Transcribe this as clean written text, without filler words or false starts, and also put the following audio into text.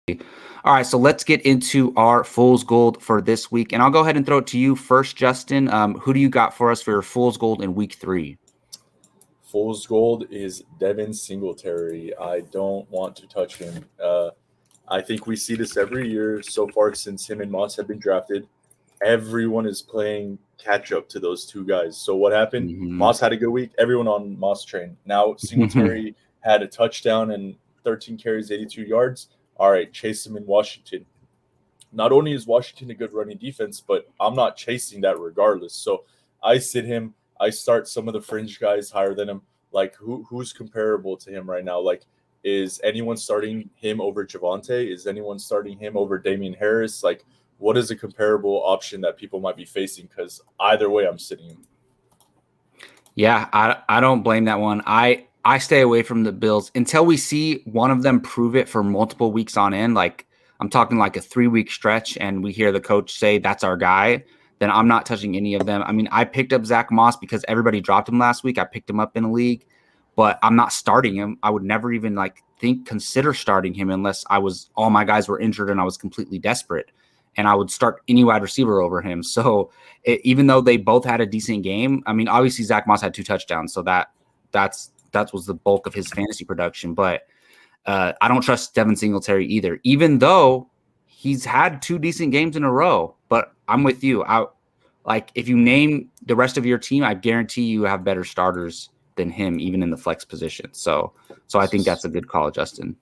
All right, so let's get into our Fool's Gold for this week. And I'll go ahead and throw it to you first, Justin. Who do you got for us for your Fool's Gold in week 3? Fool's gold is Devin Singletary. I don't want to touch him. I think we see this every year so far since him and Moss have been drafted. Everyone is playing catch up to those two guys. So what happened? Mm-hmm. Moss had a good week. Everyone on Moss train. Now Singletary had a touchdown and 13 carries, 82 yards. All right, chase him in Washington. Not only is Washington a good running defense, but I'm not chasing that regardless. So I sit him. I start some of the fringe guys higher than him. Like who's comparable to him right now? Like, is anyone starting him over Javonte? Is anyone starting him over Damian Harris? Like, what is a comparable option that people might be facing? Because either way, I'm sitting him. Yeah, I don't blame that one. I stay away from the Bills until we see one of them prove it for multiple weeks on end. Like I'm talking like a 3-week stretch, and we hear the coach say that's our guy. Then I'm not touching any of them. I mean, I picked up Zach Moss because everybody dropped him last week. I picked him up in a league, but I'm not starting him. I would never even consider starting him unless all my guys were injured and I was completely desperate. And I would start any wide receiver over him. So even though they both had a decent game, I mean, obviously Zach Moss had 2 touchdowns, so that was the bulk of his fantasy production. But I don't trust Devin Singletary either, even though he's had 2 decent games in a row. But I'm with you. If you name the rest of your team, I guarantee you have better starters than him, even in the flex position. So I think that's a good call, Justin.